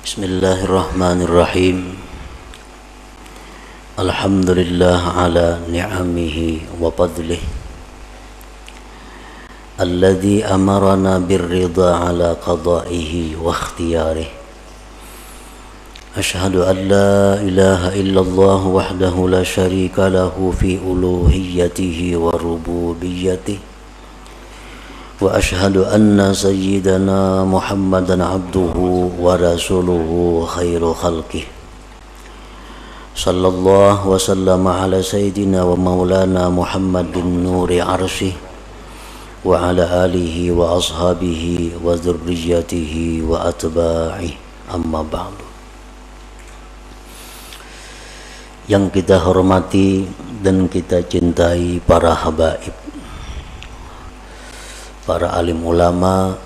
Bismillahirrahmanirrahim. Alhamdulillah ala ni'amihi wa fadlih alladhi amarana birridha ala qada'ihi wa ikhtiyarih. Ashhadu an la ilaha illallah wahdahu la sharika lahu fi uluhiyyatihi wa rububiyyatihi. Wa ashhadu anna sayyidana Muhammadan abduhu wa rasuluhu khairu khalqih. Sallallahu wa sallama ala sayyidina wa maulana Muhammadin nuri arsyih wa ala alihi wa ashabihi wa dzurriyyatihi wa atba'ih, amma ba'du. Yang kita hormati dan kita cintai para habaib, para alim ulama,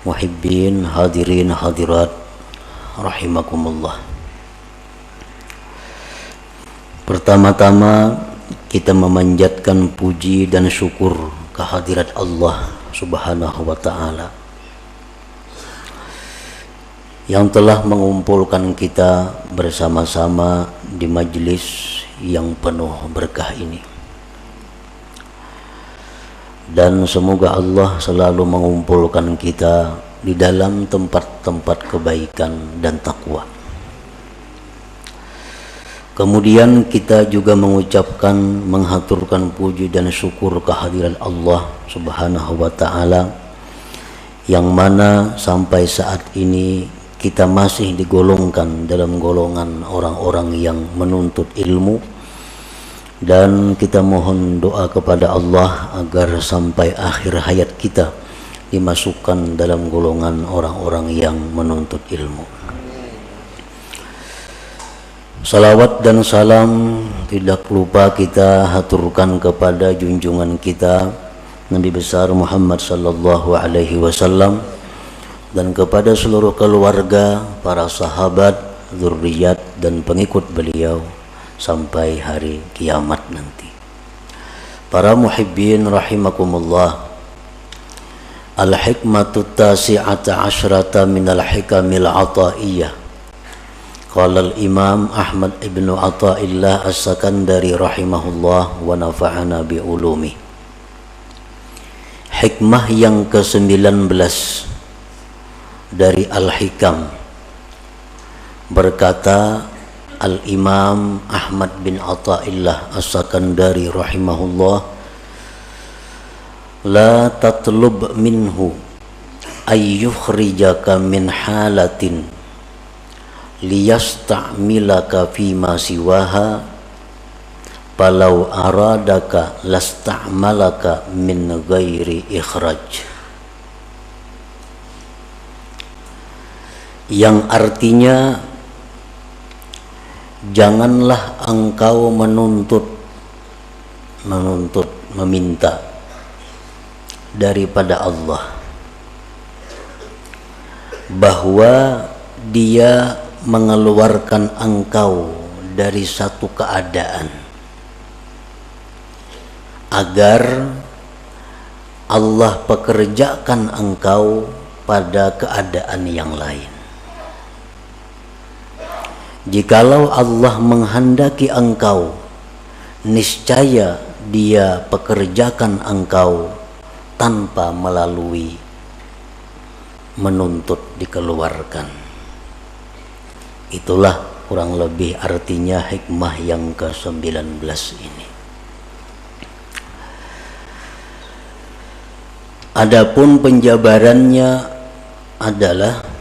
muhibbin, hadirin, hadirat, rahimakumullah. Pertama-tama kita memanjatkan puji dan syukur kehadirat Allah Subhanahu wa ta'ala yang telah mengumpulkan kita bersama-sama di majlis yang penuh berkah ini. Dan semoga Allah selalu mengumpulkan kita di dalam tempat-tempat kebaikan dan takwa. Kemudian kita juga mengucapkan, menghaturkan puji dan syukur kehadiran Allah Subhanahu wa ta'ala yang mana sampai saat ini kita masih digolongkan dalam golongan orang-orang yang menuntut ilmu. Dan kita mohon doa kepada Allah agar sampai akhir hayat kita dimasukkan dalam golongan orang-orang yang menuntut ilmu. Salawat dan salam tidak lupa kita haturkan kepada junjungan kita Nabi besar Muhammad sallallahu alaihi wasallam dan kepada seluruh keluarga, para sahabat, zurriyat dan pengikut beliau sampai hari kiamat nanti. Para muhibbin rahimakumullah, al-hikmatu tasi'ata asyrata minal hikamil ataiyah. Qala al-imam Ahmad ibn Athaillah as-Sakandari rahimahullah wa nafa'ana bi'ulumi. Hikmah yang ke-19 dari al-hikam, berkata Al-Imam Ahmad bin Athaillah As-Sakandari rahimahullah, la tatlub minhu ayyukhrijaka min halatin liyasta'milaka fima siwaha palau aradaka lasta'malaka min ghairi ikhraj. Yang artinya, janganlah engkau meminta daripada Allah bahwa Dia mengeluarkan engkau dari satu keadaan agar Allah pekerjakan engkau pada keadaan yang lain. Jikalau Allah menghendaki engkau, niscaya Dia pekerjakan engkau tanpa melalui menuntut dikeluarkan. Itulah kurang lebih artinya hikmah yang ke-19 ini. Adapun penjabarannya adalah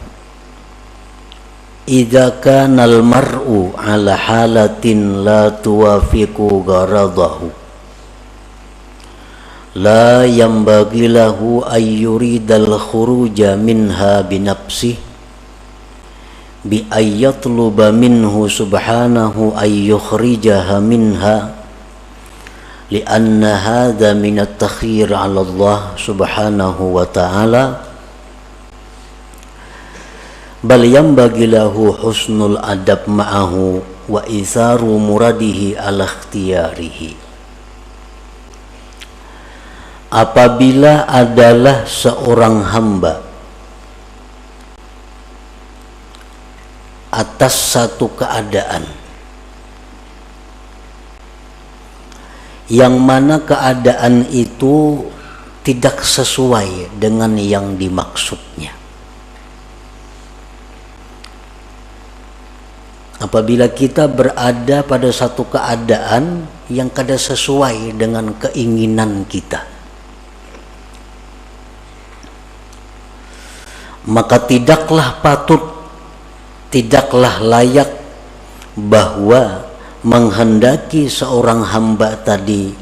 idza kana al-mar'u ala halatin la tuwafiqu gharadahu la yanbaghi lahu ay yuridal khuruja minha binafsihi bi ayyatluba minhu subhanahu ay yukhrijaha minha li'anna hadha min at-takhir 'ala Allah subhanahu wa ta'ala bal yanbaghi lahu husnul adab ma'ahu wa itharu muradihi ala ikhtiyarihi. Apabila adalah seorang hamba atas satu keadaan yang mana keadaan itu tidak sesuai dengan yang dimaksudnya. Apabila kita berada pada satu keadaan yang kada sesuai dengan keinginan kita, maka tidaklah patut, tidaklah layak bahwa menghendaki seorang hamba tadi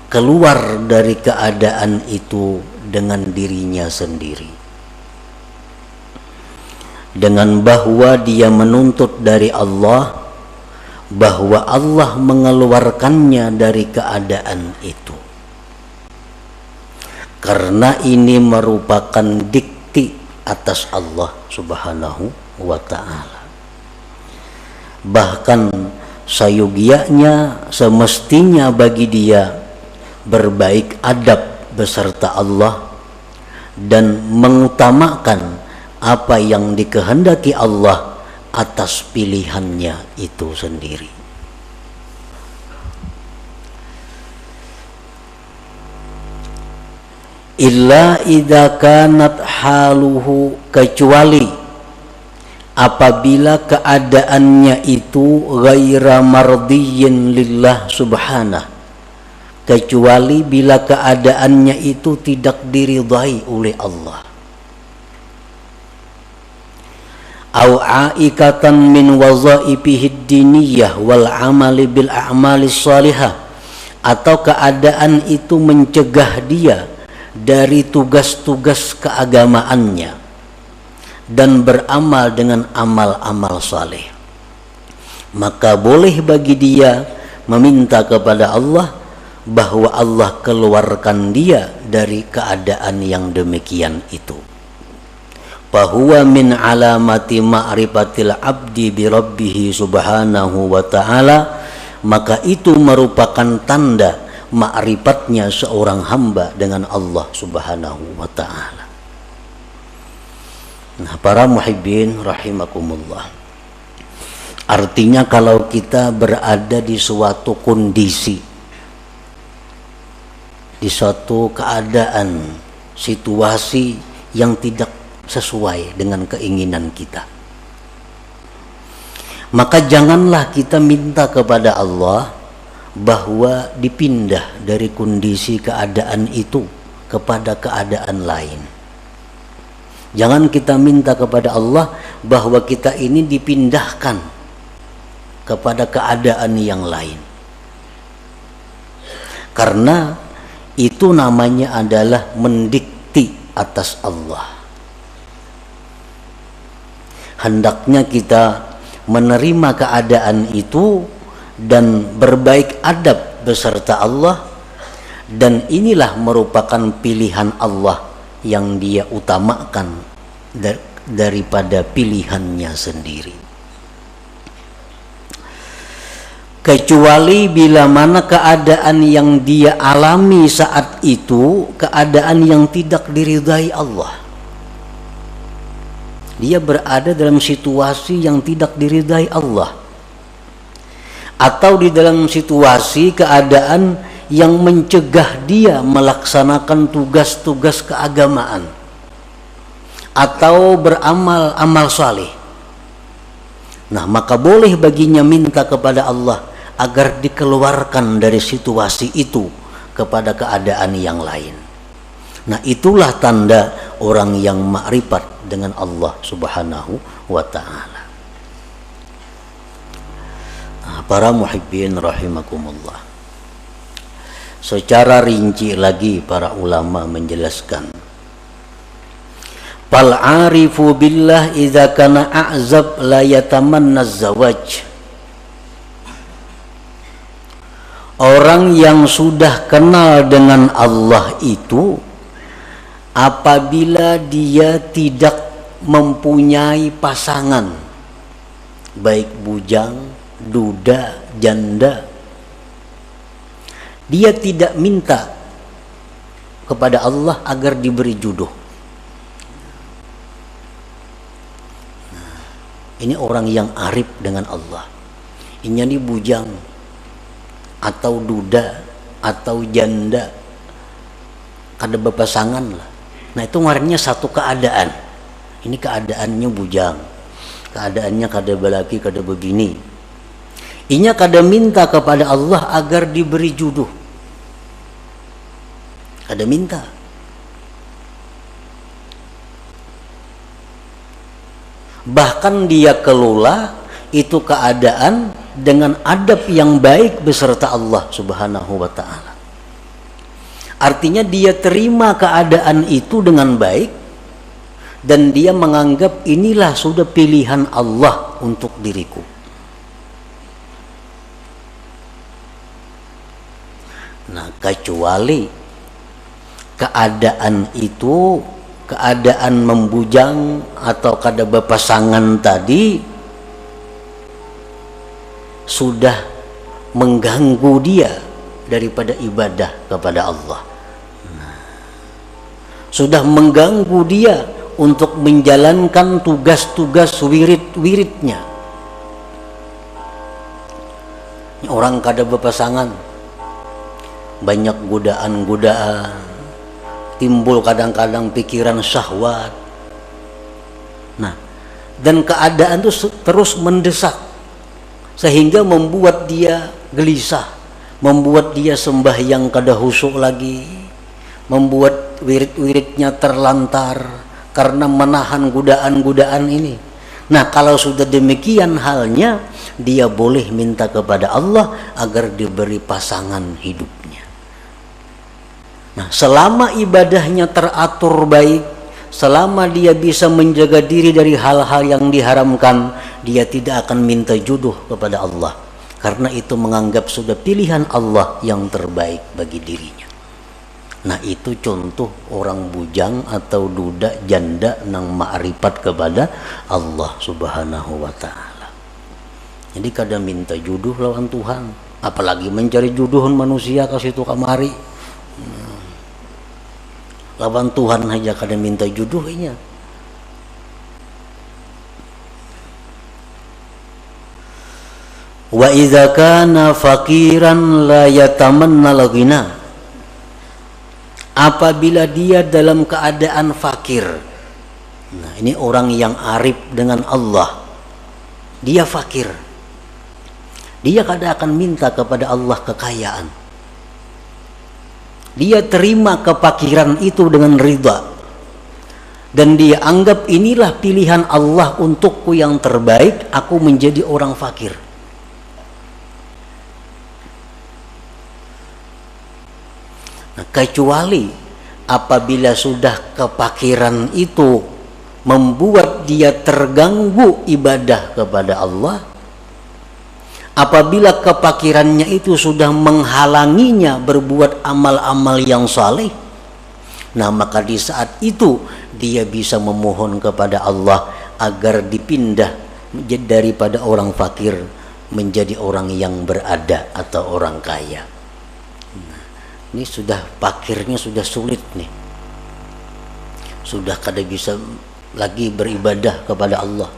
keluar dari keadaan itu dengan dirinya sendiri, dengan bahwa dia menuntut dari Allah bahwa Allah mengeluarkannya dari keadaan itu, karena ini merupakan dikti atas Allah Subhanahu wa ta'ala. Bahkan sayogianya semestinya bagi dia berbaik adab beserta Allah dan mengutamakan apa yang dikehendaki Allah atas pilihannya itu sendiri. Illa idza kanat haluhu, kecuali apabila keadaannya itu ghaira mardiyyin lillah subhanah, kecuali bila keadaannya itu tidak diridhai oleh Allah. Au aikatan min wazaifihi diniyah wal amali bil a'malis salihah, atau keadaan itu mencegah dia dari tugas-tugas keagamaannya dan beramal dengan amal-amal saleh, maka boleh bagi dia meminta kepada Allah bahwa Allah keluarkan dia dari keadaan yang demikian itu. Fahuwa min alamati ma'rifatil abdi bi rabbih subhanahu wa ta'ala, maka itu merupakan tanda ma'rifatnya seorang hamba dengan Allah subhanahu wa ta'ala. Nah, para muhibbin rahimakumullah, artinya kalau kita berada di suatu kondisi, di suatu keadaan, situasi yang tidak sesuai dengan keinginan kita, maka janganlah kita minta kepada Allah bahwa dipindah dari kondisi keadaan itu kepada keadaan lain. Jangan kita minta kepada Allah bahwa kita ini dipindahkan kepada keadaan yang lain, karena itu namanya adalah mendikti atas Allah. Hendaknya kita menerima keadaan itu dan berbaik adab beserta Allah, dan inilah merupakan pilihan Allah yang dia utamakan daripada pilihannya sendiri. Kecuali bila mana keadaan yang dia alami saat itu keadaan yang tidak diridhai Allah, dia berada dalam situasi yang tidak diridhai Allah, atau di dalam situasi keadaan yang mencegah dia melaksanakan tugas-tugas keagamaan atau beramal amal saleh. Nah, maka boleh baginya minta kepada Allah agar dikeluarkan dari situasi itu kepada keadaan yang lain. Nah, itulah tanda orang yang makrifat dengan Allah subhanahu wa ta'ala. Nah, para muhibbin rahimakumullah, secara rinci lagi para ulama menjelaskan, fal arifu billah idza kana a'zab la yatamanna zawaj. Orang yang sudah kenal dengan Allah itu, apabila dia tidak mempunyai pasangan, baik bujang, duda, janda, dia tidak minta kepada Allah agar diberi jodoh. Ini orang yang arif dengan Allah. Inya ini bujang atau duda atau janda, kada berpasangan lah. Nah itu ngarannya satu keadaan. Ini keadaannya bujang, keadaannya kada balaki, kada begini. Inya kada minta kepada Allah agar diberi jodoh, kada minta. Bahkan dia kelola itu keadaan dengan adab yang baik beserta Allah Subhanahu wa ta'ala. Artinya dia terima keadaan itu dengan baik dan dia menganggap inilah sudah pilihan Allah untuk diriku. Nah, kecuali keadaan itu, keadaan membujang atau kada berpasangan tadi sudah mengganggu dia daripada ibadah kepada Allah. Sudah mengganggu dia untuk menjalankan tugas-tugas wirid-wiridnya. Orang kada berpasangan, banyak godaan-godaan, timbul kadang-kadang pikiran syahwat. Nah, dan keadaan itu terus mendesak sehingga membuat dia gelisah, membuat dia sembahyang kada khusyuk lagi, membuat wirid-wiridnya terlantar karena menahan godaan-godaan ini. Nah, kalau sudah demikian halnya, dia boleh minta kepada Allah agar diberi pasangan hidupnya. Nah, selama ibadahnya teratur baik, selama dia bisa menjaga diri dari hal-hal yang diharamkan, dia tidak akan minta jodoh kepada Allah, karena itu menganggap sudah pilihan Allah yang terbaik bagi dirinya. Nah, itu contoh orang bujang atau duda janda nang ma'rifat kepada Allah Subhanahu wa ta'ala. Jadi kada minta jodoh lawan Tuhan, apalagi mencari jodohan manusia ke situ kamari. Lawan Tuhan aja kada minta jodohnya. Wa idza kana faqiran la yatamanna al-ghina. Apabila dia dalam keadaan fakir. Nah, ini orang yang arif dengan Allah. Dia fakir. Dia kada akan minta kepada Allah kekayaan. Dia terima kefakiran itu dengan ridha. Dan dia anggap inilah pilihan Allah untukku yang terbaik, aku menjadi orang fakir. Nah, kecuali apabila sudah kefakiran itu membuat dia terganggu ibadah kepada Allah, apabila kefakirannya itu sudah menghalanginya berbuat amal-amal yang saleh, nah maka di saat itu dia bisa memohon kepada Allah agar dipindah daripada orang fakir menjadi orang yang berada atau orang kaya. Nah, ini sudah fakirnya sudah sulit nih, sudah kada bisa lagi beribadah kepada Allah.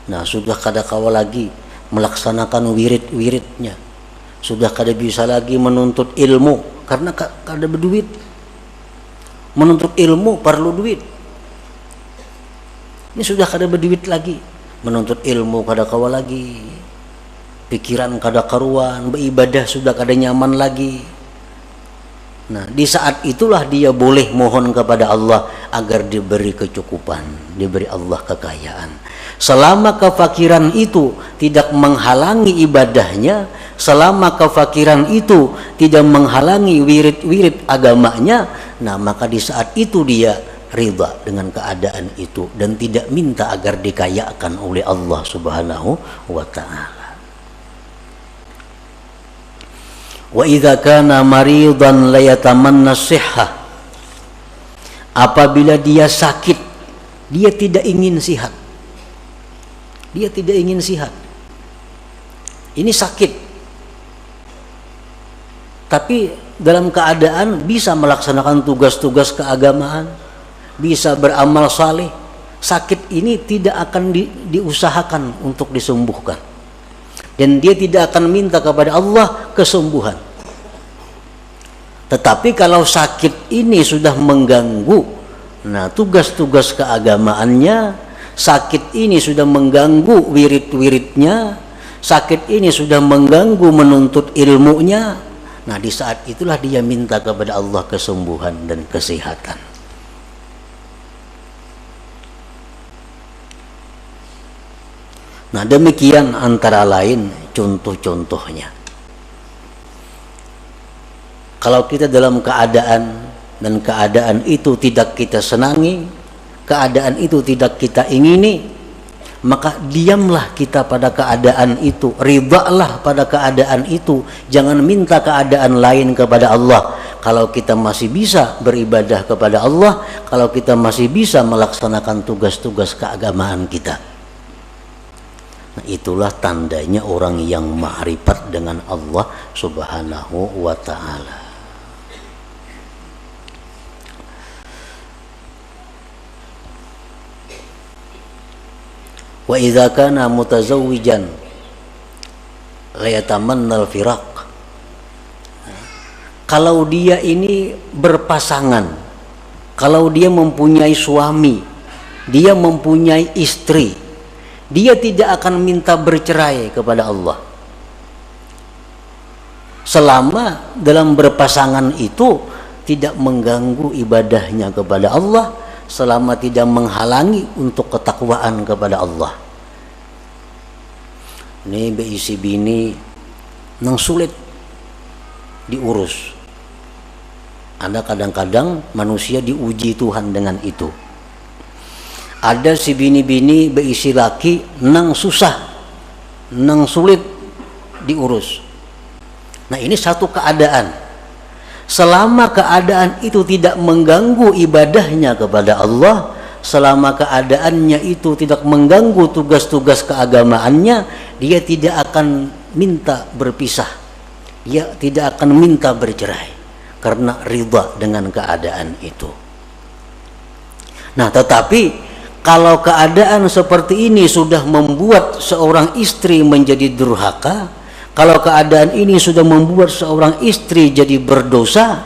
Nah, sudah kada kawa lagi melaksanakan wirid-wiridnya, sudah kada bisa lagi menuntut ilmu karena kada berduit. Menuntut ilmu perlu duit. Ini sudah kada berduit lagi, menuntut ilmu kada kawa lagi, pikiran kada karuan, beribadah sudah kada nyaman lagi. Nah, di saat itulah dia boleh mohon kepada Allah agar diberi kecukupan, diberi Allah kekayaan. Selama kefakiran itu tidak menghalangi ibadahnya, selama kefakiran itu tidak menghalangi wirid-wirid agamanya, nah maka di saat itu dia ridha dengan keadaan itu dan tidak minta agar dikayakan oleh Allah Subhanahu wa ta'ala. Wa idza kana maridan la yatamanna sihhah. Apabila dia sakit, dia tidak ingin sihat. Dia tidak ingin sihat. Ini sakit. Tapi dalam keadaan bisa melaksanakan tugas-tugas keagamaan, bisa beramal saleh, sakit ini tidak akan diusahakan untuk disembuhkan, dan dia tidak akan minta kepada Allah kesembuhan. Tetapi kalau sakit ini sudah mengganggu, nah tugas-tugas keagamaannya, sakit ini sudah mengganggu wirid-wiridnya, sakit ini sudah mengganggu menuntut ilmunya, nah di saat itulah dia minta kepada Allah kesembuhan dan kesehatan. Nah demikian antara lain contoh-contohnya. Kalau kita dalam keadaan dan keadaan itu tidak kita senangi, keadaan itu tidak kita ingini, maka diamlah kita pada keadaan itu, ridhalah pada keadaan itu, jangan minta keadaan lain kepada Allah. Kalau kita masih bisa beribadah kepada Allah, kalau kita masih bisa melaksanakan tugas-tugas keagamaan kita, nah, itulah tandanya orang yang ma'rifat dengan Allah Subhanahu wa ta'ala. Wa idza kana mutazawwijan la yatamanna al-firaq. Kalau dia ini berpasangan, kalau dia mempunyai suami, dia mempunyai istri, dia tidak akan minta bercerai kepada Allah selama dalam berpasangan itu tidak mengganggu ibadahnya kepada Allah, selama tidak menghalangi untuk ketakwaan kepada Allah. Ini beisi bini nang sulit diurus. Ada kadang-kadang manusia diuji Tuhan dengan itu. Ada si bini-bini beisi laki nang susah, nang sulit diurus. Nah ini satu keadaan. Selama keadaan itu tidak mengganggu ibadahnya kepada Allah, selama keadaannya itu tidak mengganggu tugas-tugas keagamaannya, dia tidak akan minta berpisah, dia tidak akan minta bercerai karena ridha dengan keadaan itu. Nah tetapi kalau keadaan seperti ini sudah membuat seorang istri menjadi durhaka, kalau keadaan ini sudah membuat seorang istri jadi berdosa,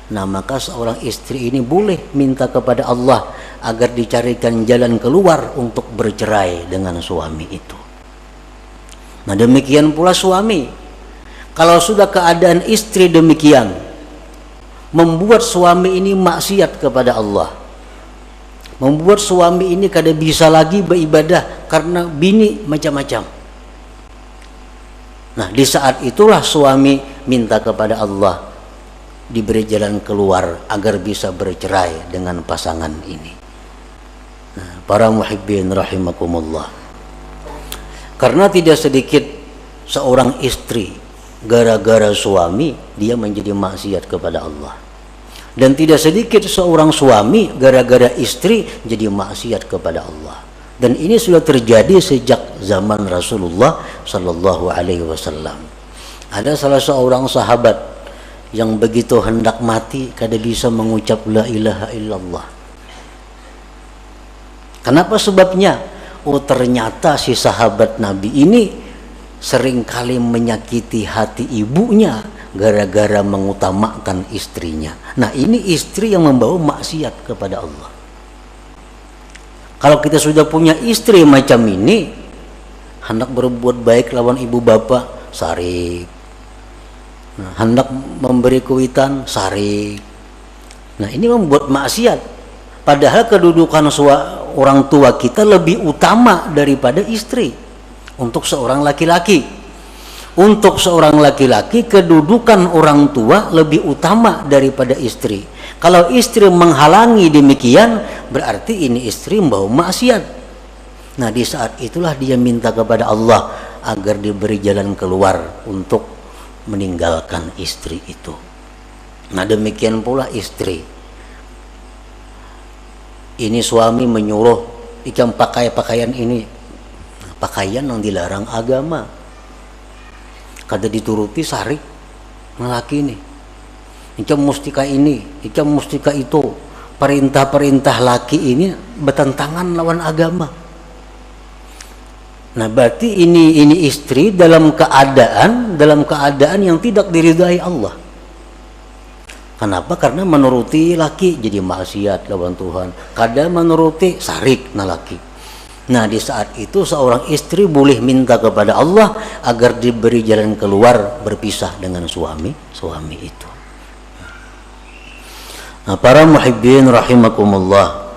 nah maka seorang istri ini boleh minta kepada Allah agar dicarikan jalan keluar untuk bercerai dengan suami itu. Nah demikian pula suami, kalau sudah keadaan istri demikian membuat suami ini maksiat kepada Allah, membuat suami ini kada bisa lagi beribadah karena bini macam-macam. Nah di saat itulah suami minta kepada Allah diberi jalan keluar agar bisa bercerai dengan pasangan ini. Nah, para muhibbin rahimakumullah, karena tidak sedikit seorang istri gara-gara suami dia menjadi maksiat kepada Allah, dan tidak sedikit seorang suami gara-gara istri jadi maksiat kepada Allah. Dan ini sudah terjadi sejak zaman Rasulullah Sallallahu Alaihi Wasallam. Ada salah seorang sahabat yang begitu hendak mati kada bisa mengucap la ilaha illallah. Kenapa sebabnya? Oh ternyata si sahabat Nabi ini seringkali menyakiti hati ibunya gara-gara mengutamakan istrinya. Nah ini istri yang membawa maksiat kepada Allah. Kalau kita sudah punya istri macam ini, hendak berbuat baik lawan ibu bapak, sarik. Nah, hendak memberi kuitan, sarik. Nah ini membuat maksiat. Padahal kedudukan orang tua kita lebih utama daripada istri. Untuk seorang laki-laki, untuk seorang laki-laki kedudukan orang tua lebih utama daripada istri. Kalau istri menghalangi demikian, berarti ini istri membawa maksiat. Nah di saat itulah dia minta kepada Allah agar diberi jalan keluar untuk meninggalkan istri itu. Nah demikian pula istri. Ini suami menyuruh ikam pakai pakaian ini, pakaian yang dilarang agama, kada dituruti sarik lelaki ini. Ikam mustika ini, ikam mustika itu, perintah-perintah laki ini bertentangan lawan agama. Nah, berarti ini istri dalam keadaan yang tidak diridai Allah. Kenapa? Karena menuruti laki jadi maksiat lawan Tuhan. Kadang menuruti sarik na laki. Nah, di saat itu seorang istri boleh minta kepada Allah agar diberi jalan keluar berpisah dengan suami itu. Nah, para muhibbin rahimakumullah.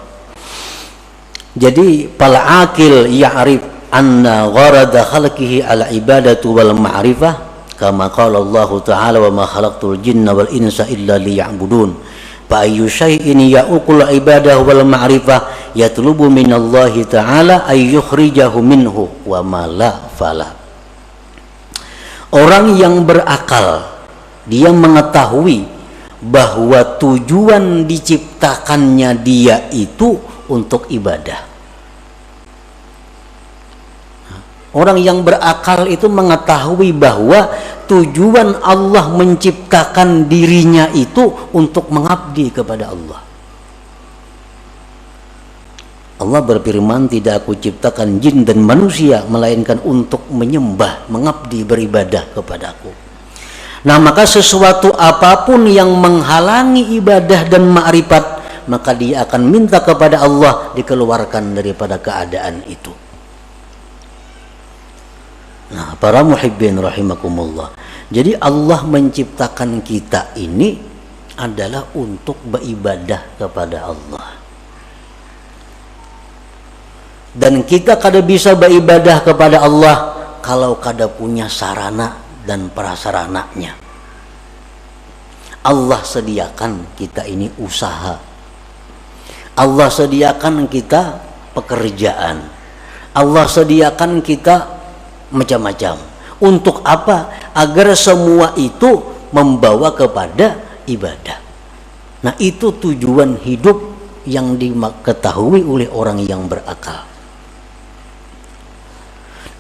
Jadi pal akil ya'rif anna gharada khalqihi ala ibadatu wal ma'rifah kama qala Allah ta'ala wa ma khalaqtul jinna wal insa illa liya'budun. Fa ayyu syai'in ya'uqul ibadah wal ma'rifah yatlubu minallahi ta'ala ay yukhrijahu minhu wa ma la fala. Orang yang berakal dia mengetahui bahwa tujuan diciptakannya dia itu untuk ibadah. Orang yang berakal itu mengetahui bahwa tujuan Allah menciptakan dirinya itu untuk mengabdi kepada Allah. Allah berfirman, tidak aku ciptakan jin dan manusia melainkan untuk menyembah, mengabdi, beribadah kepadaku. Nah, maka sesuatu apapun yang menghalangi ibadah dan ma'rifat, maka dia akan minta kepada Allah dikeluarkan daripada keadaan itu. Nah, para muhibbin rahimakumullah. Jadi Allah menciptakan kita ini adalah untuk beribadah kepada Allah. Dan kita kada bisa beribadah kepada Allah kalau kada punya sarana dan prasarananya. Allah sediakan kita ini usaha. Allah sediakan kita pekerjaan. Allah sediakan kita macam-macam. Untuk apa? Agar semua itu membawa kepada ibadah. Nah, itu tujuan hidup yang diketahui oleh orang yang berakal.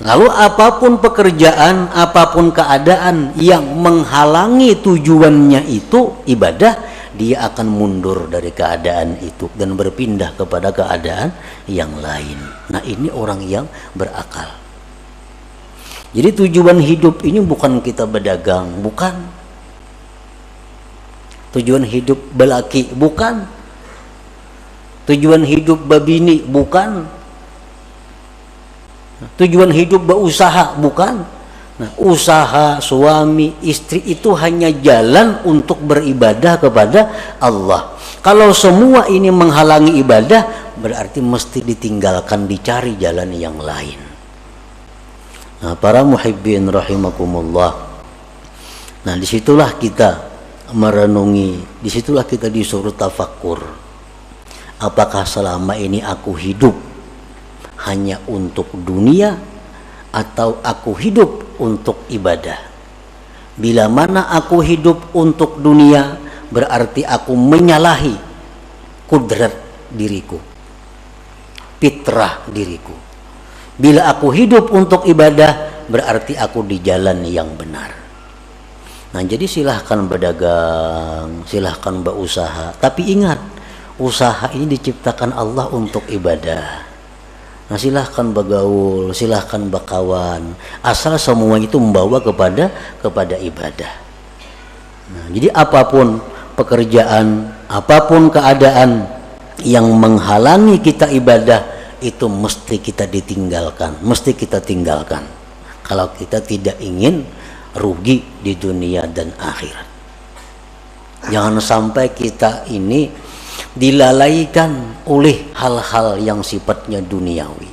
Lalu apapun pekerjaan, apapun keadaan yang menghalangi tujuannya itu ibadah, dia akan mundur dari keadaan itu dan berpindah kepada keadaan yang lain. Nah, ini orang yang berakal. Jadi tujuan hidup ini bukan kita berdagang, bukan. Tujuan hidup belaki, bukan. Tujuan hidup babini, bukan. Tujuan hidup berusaha, bukan. Nah, usaha suami istri itu hanya jalan untuk beribadah kepada Allah. Kalau semua ini menghalangi ibadah, berarti mesti ditinggalkan, dicari jalan yang lain. Nah, para muhibbin rahimakumullah. Nah, disitulah kita merenungi, disitulah kita disuruh tafakkur. Apakah selama ini aku hidup hanya untuk dunia atau aku hidup untuk ibadah? Bila mana aku hidup untuk dunia, berarti aku menyalahi kudrat diriku, fitrah diriku. Bila aku hidup untuk ibadah, berarti aku di jalan yang benar. Nah, jadi silahkan berdagang, silahkan berusaha, tapi ingat, usaha ini diciptakan Allah untuk ibadah. Nah, silahkan bergaul, silahkan berkawan, asal semua itu membawa kepada ibadah. Nah, jadi apapun pekerjaan, apapun keadaan yang menghalangi kita ibadah, itu mesti kita ditinggalkan, mesti kita tinggalkan kalau kita tidak ingin rugi di dunia dan akhirat. Jangan sampai kita ini dilalaikan oleh hal-hal yang sifatnya duniawi.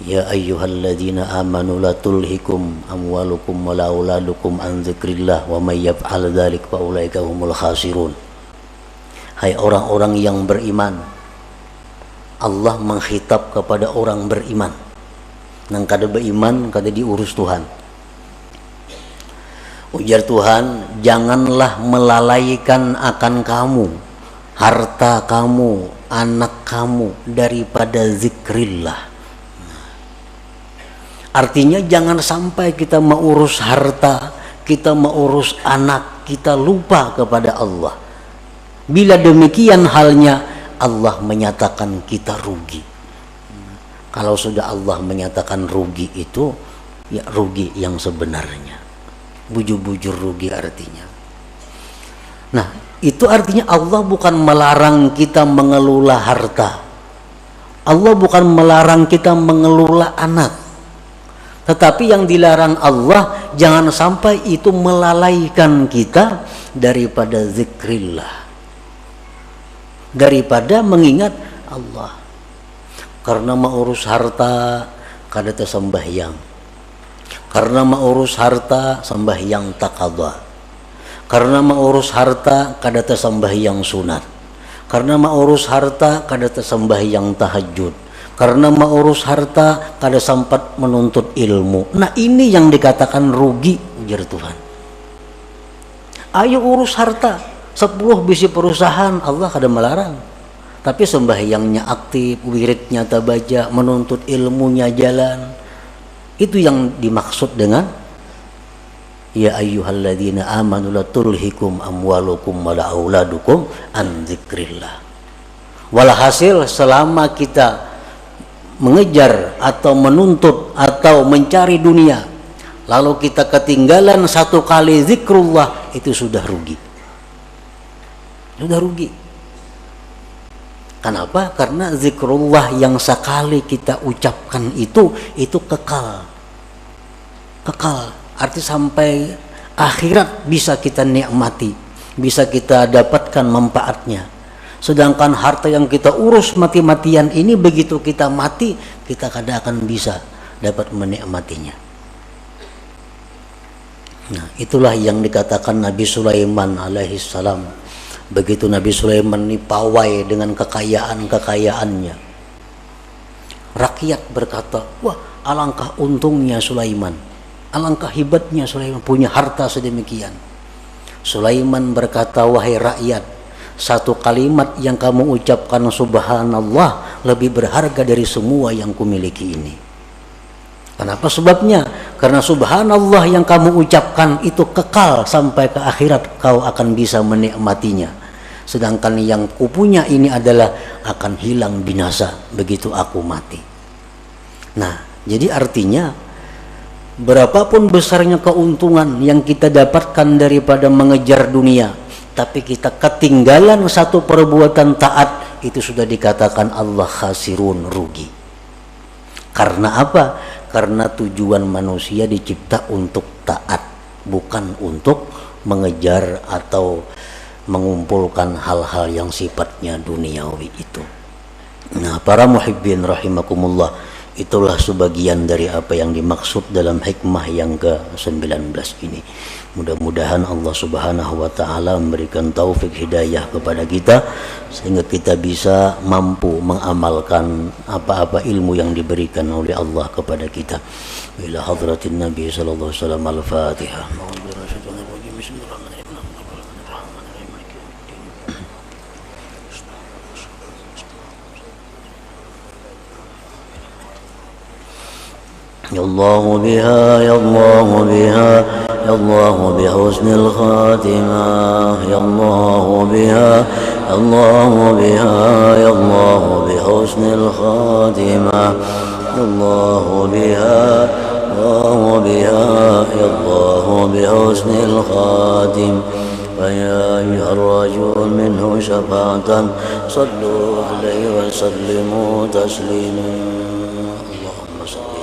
Ya ayyuhalladzina amanu la tulhikum amwalukum wala auladukum an dzikrillah wa may yaf'al dzalik fa ulaika humul khasirun. Hai orang-orang yang beriman, Allah menghitab kepada orang beriman. Nang kada beriman kada diurus Tuhan. Ujar Tuhan, janganlah melalaikan akan kamu, harta kamu, anak kamu daripada zikrillah. Artinya jangan sampai kita mengurus harta, kita mengurus anak, kita lupa kepada Allah. Bila demikian halnya, Allah menyatakan kita rugi. Kalau sudah Allah menyatakan rugi itu, ya rugi yang sebenarnya. Bujur-bujur rugi artinya. Nah, itu artinya Allah bukan melarang kita mengelola harta. Allah bukan melarang kita mengelola anak. Tetapi yang dilarang Allah, jangan sampai itu melalaikan kita daripada zikrillah, daripada mengingat Allah. Karena mau urus harta kada tersembahyang, karena mau urus harta sembahyang taqadha, karena mau urus harta kada tersembahyang sunat, karena mau urus harta kada tersembahyang tahajud, karena mau urus harta kada sempat menuntut ilmu. Nah, ini yang dikatakan rugi, ujar Tuhan. Ayo urus harta, 10 bisi perusahaan, Allah kada melarang. Tapi sembahyangnya aktif, wiridnya tabaja, menuntut ilmunya jalan. Itu yang dimaksud dengan ya ayyuhalladzina amanu la tulhikum amwalukum wala auladukum an dzikrillah. Walhasil selama kita mengejar atau menuntut atau mencari dunia, lalu kita ketinggalan satu kali zikrullah, itu sudah rugi. Sudah rugi. Kenapa? Karena zikrullah yang sekali kita ucapkan itu kekal. Kekal, arti sampai akhirat bisa kita nikmati, bisa kita dapatkan manfaatnya. Sedangkan harta yang kita urus mati-matian ini, begitu kita mati, kita kada akan bisa dapat menikmatinya. Nah, itulah yang dikatakan Nabi Sulaiman alaihissalam. Begitu Nabi Sulaiman ini pawai dengan kekayaan-kekayaannya, rakyat berkata, wah alangkah untungnya Sulaiman, alangkah hebatnya Sulaiman punya harta sedemikian. Sulaiman berkata, wahai rakyat, satu kalimat yang kamu ucapkan subhanallah lebih berharga dari semua yang kumiliki ini. Kenapa sebabnya? Karena subhanallah yang kamu ucapkan itu kekal sampai ke akhirat, kau akan bisa menikmatinya. Sedangkan yang kupunya ini adalah akan hilang binasa begitu aku mati. Nah, jadi artinya berapapun besarnya keuntungan yang kita dapatkan daripada mengejar dunia, tapi kita ketinggalan satu perbuatan taat, itu sudah dikatakan Allah khasirun, rugi. Karena apa? Karena tujuan manusia dicipta untuk taat, bukan untuk mengejar atau mengumpulkan hal-hal yang sifatnya duniawi itu. Nah, para muhibbin rahimakumullah, itulah sebagian dari apa yang dimaksud dalam hikmah yang ke-19 ini. Mudah-mudahan Allah Subhanahu wa taala memberikan taufik hidayah kepada kita sehingga kita bisa mampu mengamalkan apa-apa ilmu yang diberikan oleh Allah kepada kita. Ila hadratin Nabi sallallahu alaihi wasallam, al-Fatihah. Ya Allah biha, ya Allah biha, ya Allah bihusnil khatimah, ya Allah biha, ya Allah biha, ya Allah bihusnil khatimah, ya Allah biha, ya Allah biha, ya Allah bihusnil khatim. فيا أيها الرجل منه شفاعة صلوا عليه وسلموا تسليما اللهم صل